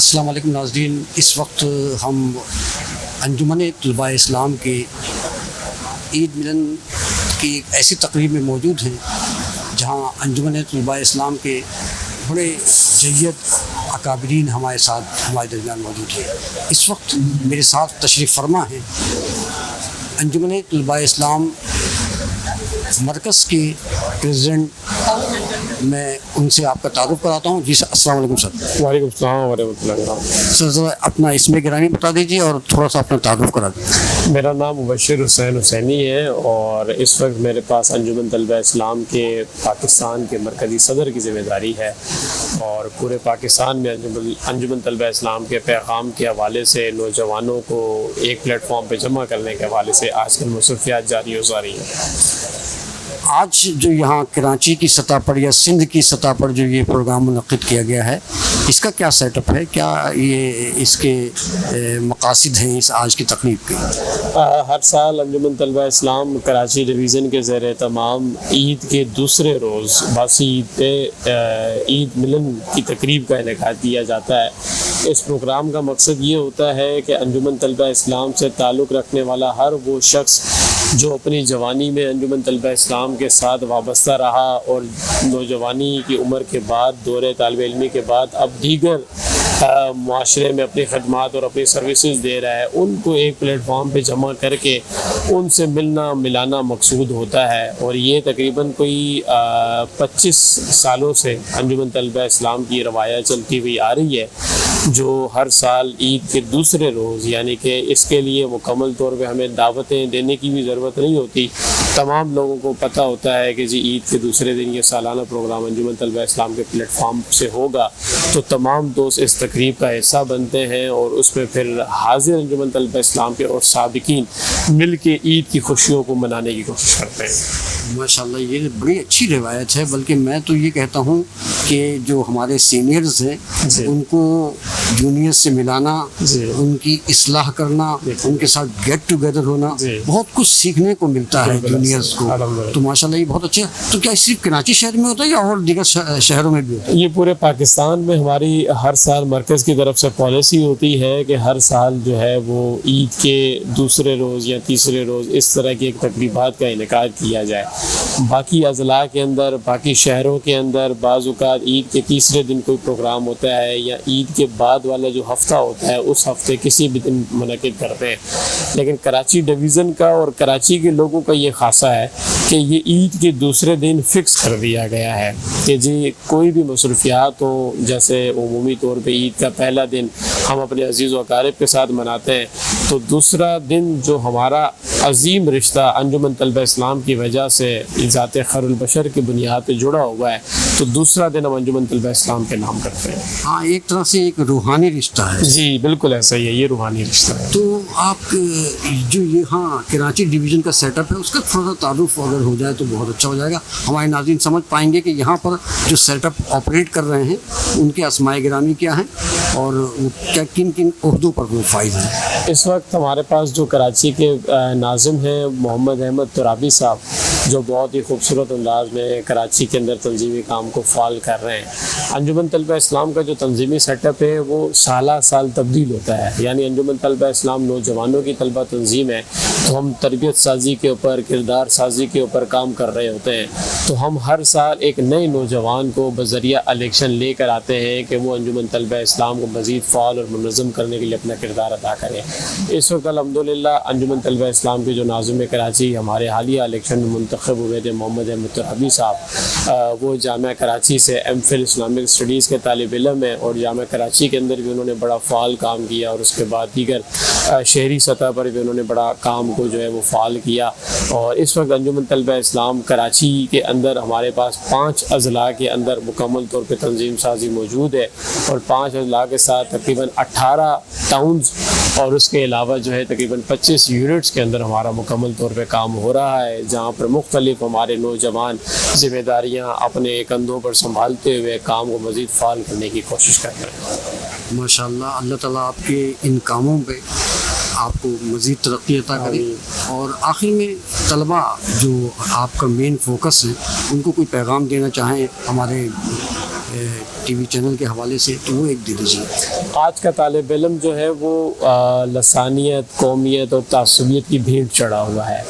السلام علیکم ناظرین، اس وقت ہم انجمن طلباء اسلام کے عید ملن کی ایک ایسی تقریب میں موجود ہیں جہاں انجمن طلباء اسلام کے بڑے جید اکابرین ہمارے درمیان موجود ہیں۔ اس وقت میرے ساتھ تشریف فرما ہیں انجمن طلباء اسلام مرکز کے پریزیڈنٹ، میں ان سے آپ کا تعارف کراتا ہوں۔ جی سر، السلام علیکم سر۔ وعلیکم السلام ورحمۃ اللہ وبرکاتہ۔ سر ذرا اپنا اسم گرامی بتا دیجیے اور تھوڑا سا اپنا تعارف کرا دیجیے۔ میرا نام مبشر حسین حسینی ہے اور اس وقت میرے پاس انجمن طلباء اسلام کے پاکستان کے مرکزی صدر کی ذمہ داری ہے، اور پورے پاکستان میں انجمن طلباء اسلام کے پیغام کے حوالے سے نوجوانوں کو ایک پلیٹ فارم پہ جمع کرنے کے حوالے سے آج کل مصروفیات جاری ہو جا رہی ہیں۔ آج جو یہاں کراچی کی سطح پر یا سندھ کی سطح پر جو یہ پروگرام منعقد کیا گیا ہے، اس کا کیا سیٹ اپ ہے؟ کیا یہ اس کے مقاصد ہیں اس آج کی تقریب کے؟ ہر سال انجمن طلباء اسلام کراچی ڈویژن کے زیر تمام عید کے دوسرے روز باسی عید پہ عید ملن کی تقریب کا انعقاد کیا جاتا ہے۔ اس پروگرام کا مقصد یہ ہوتا ہے کہ انجمن طلباء اسلام سے تعلق رکھنے والا ہر وہ شخص جو اپنی جوانی میں انجمن طلباء اسلام کے ساتھ وابستہ رہا اور نوجوانی کی عمر کے بعد دور طالب علمی کے بعد اب دیگر معاشرے میں اپنی خدمات اور اپنی سروسز دے رہا ہے، ان کو ایک پلیٹ فارم پہ جمع کر کے ان سے ملنا ملانا مقصود ہوتا ہے۔ اور یہ تقریباً کوئی 25 سالوں سے انجمن طلباء اسلام کی روایت چلتی ہوئی آ رہی ہے، جو ہر سال عید کے دوسرے روز، یعنی کہ اس کے لیے مکمل طور پہ ہمیں دعوتیں دینے کی بھی ضرورت نہیں ہوتی، تمام لوگوں کو پتہ ہوتا ہے کہ جی عید کے دوسرے دن یہ سالانہ پروگرام انجمن طلباء اسلام کے پلیٹ فارم سے ہوگا، تو تمام دوست اس تقریب کا حصہ بنتے ہیں اور اس میں پھر حاضر انجمن طلباء اسلام کے اور سابقین مل کے عید کی خوشیوں کو منانے کی کوشش کرتے ہیں۔ ماشاءاللہ، یہ بڑی اچھی روایت ہے، بلکہ میں تو یہ کہتا ہوں کہ جو ہمارے سینئرز ہیں ان کو جونیئر سے ملانا، ان کی اصلاح کرنا، ان کے ساتھ گیٹ ٹوگیدر ہونا، بہت کچھ سیکھنے کو ملتا ہے جونیئرز کو، تو ماشاءاللہ یہ بہت اچھا ہے۔ تو کیا صرف کراچی شہر میں ہوتا ہے یا اور دیگر شہروں میں بھی ہوتا ہے؟ یہ پورے پاکستان میں ہماری ہر سال مرکز کی طرف سے پالیسی ہوتی ہے کہ ہر سال جو ہے وہ عید کے دوسرے روز یا تیسرے روز اس طرح کی ایک تقریبات کا انعقاد کیا جائے۔ باقی اضلاع کے اندر، باقی شہروں کے اندر بعض اوقات عید کے تیسرے دن کوئی پروگرام ہوتا ہے یا عید کے بعد والا جو ہفتہ ہوتا ہے اس ہفتے کسی بھی دن منعقد کرتے ہیں، لیکن کراچی ڈویژن کا اور کراچی کے لوگوں کا یہ خاصہ ہے کہ یہ عید کے دوسرے دن فکس کر دیا گیا ہے کہ جی کوئی بھی مصروفیات ہوں، جیسے عمومی طور پہ عید کا پہلا دن ہم اپنے عزیز و اقارب کے ساتھ مناتے ہیں، تو دوسرا دن جو ہمارا عظیم رشتہ انجمن طلباء اسلام کی وجہ سے ذات خیر البشر کی بنیاد پہ جڑا ہوا ہے، تو دوسرا دن ہم انجمن طلباء اسلام کے نام کرتے ہیں۔ ہاں، ایک طرح سے ایک روحانی رشتہ ہے۔ جی بالکل ایسا ہی ہے، یہ روحانی رشتہ ہے۔ تو آپ جو یہاں کراچی ڈویژن کا سیٹ اپ ہے اس کا تھوڑا سا تعارف اگر ہو جائے تو بہت اچھا ہو جائے گا، ہمارے ناظرین سمجھ پائیں گے کہ یہاں پر جو سیٹ اپ آپریٹ کر رہے ہیں ان کے اسماء گرامی کیا ہیں اور کیا کن کن عہدوں پر وہ فائز ہیں۔ اس وقت ہمارے پاس جو کراچی کے ناظم ہیں محمد احمد ترابی صاحب، جو بہت ہی خوبصورت انداز میں کراچی کے اندر تنظیمی کام کو فعال کر رہے ہیں۔ انجمن طلباء اسلام کا جو تنظیمی سیٹ اپ ہے وہ سالہ سال تبدیل ہوتا ہے، یعنی انجمن طلباء اسلام نوجوانوں کی طلبہ تنظیم ہے، تو ہم تربیت سازی کے اوپر، کردار سازی کے اوپر کام کر رہے ہوتے ہیں، تو ہم ہر سال ایک نئے نوجوان کو بذریعہ الیکشن لے کر آتے ہیں کہ وہ انجمن طلباء اسلام کو مزید فعال اور منظم کرنے کے لیے اپنا کردار ادا کریں۔ اس وقت الحمدللہ انجمن طلباء اسلام کے جو ناظم کراچی ہمارے حالیہ الیکشن میں منتخب ہوئے تھے محمد احمد ترابی صاحب، وہ جامعہ کراچی سے ایم فل اسلامک اسٹڈیز کے طالب علم ہیں، اور جامعہ کراچی کے اندر بھی انہوں نے بڑا فعال کام کیا، اور اس کے بعد دیگر شہری سطح پر بھی انہوں نے بڑا کام کو جو ہے وہ فعال کیا۔ اور اس وقت انجمن طلباء اسلام کراچی کے اندر ہمارے پاس 5 اضلاع کے اندر مکمل طور پہ تنظیم سازی موجود ہے، اور 5 اضلاع کے ساتھ تقریباً 18 ٹاؤنز اور اس کے علاوہ جو ہے تقریباً 25 یونٹس کے اندر ہمارا مکمل طور پہ کام ہو رہا ہے، جہاں پر مختلف ہمارے نوجوان ذمہ داریاں اپنے کندھوں پر سنبھالتے ہوئے کام کو مزید فعال کرنے کی کوشش کر رہے ہیں۔ ماشاءاللہ، اللہ تعالیٰ آپ کے ان کاموں پہ آپ کو مزید ترقی عطا کرے۔ اور آخر میں طلباء جو آپ کا مین فوکس ہے ان کو کوئی پیغام دینا چاہیں ہمارے ٹی وی چینل کے حوالے سے، تو وہ ایک دے دیجیے۔ آج کا طالب علم جو ہے وہ لسانیت، قومیت اور تعصبیت کی بھینٹ چڑھا ہوا ہے۔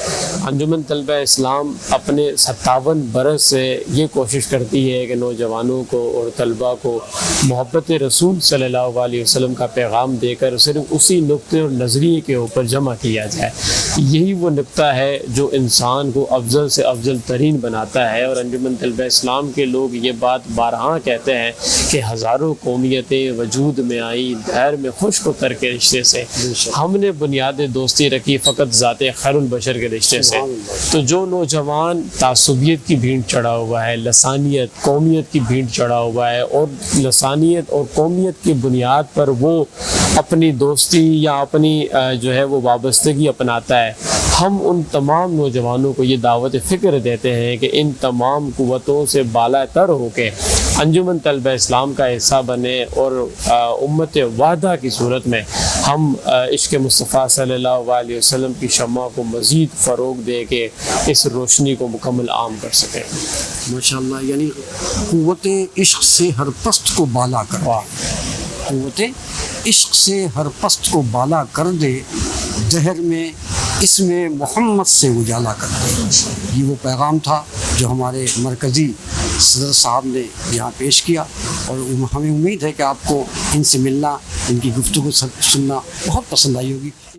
انجمن طلبہ اسلام اپنے 57 برس سے یہ کوشش کرتی ہے کہ نوجوانوں کو اور طلبہ کو محبت رسول صلی اللہ علیہ وسلم کا پیغام دے کر صرف اسی نقطے اور نظریے کے اوپر جمع کیا جائے۔ یہی وہ نقطہ ہے جو انسان کو افضل سے افضل ترین بناتا ہے، اور انجمن طلبہ اسلام کے لوگ یہ بات بارہا کہتے ہیں کہ ہزاروں قومیتیں وجود میں آئی دھیر میں خشک و تر کے رشتے سے، ہم نے بنیاد دوستی رکھی فقط ذات خیر البشر کے رشتے سے۔ تو جو نوجوان تعصبیت کی بھینٹ چڑھا ہوا ہے، لسانیت، قومیت کی بھینٹ چڑھا ہوا ہے، اور لسانیت اور قومیت کی بنیاد پر وہ اپنی دوستی یا اپنی جو ہے وہ وابستگی اپناتا ہے، ہم ان تمام نوجوانوں کو یہ دعوت فکر دیتے ہیں کہ ان تمام قوتوں سے بالا تر ہو کے انجمن طلبہ اسلام کا حصہ بنے، اور امت وحدہ کی صورت میں ہم عشق مصطفیٰ صلی اللہ علیہ وسلم کی شمع کو مزید فروغ دے کے اس روشنی کو مکمل عام کر سکیں۔ ماشاءاللہ، یعنی قوت عشق سے ہر پست کو بالا کر دے، قوت عشق سے ہر پست کو بالا کر دے، دہر میں اس میں محمد سے اجالا کر دے۔ یہ وہ پیغام تھا جو ہمارے مرکزی صدر صاحب نے یہاں پیش کیا، اور ہمیں امید ہے کہ آپ کو ان سے ملنا، ان کی گفتگو سننا بہت پسند آئی ہوگی۔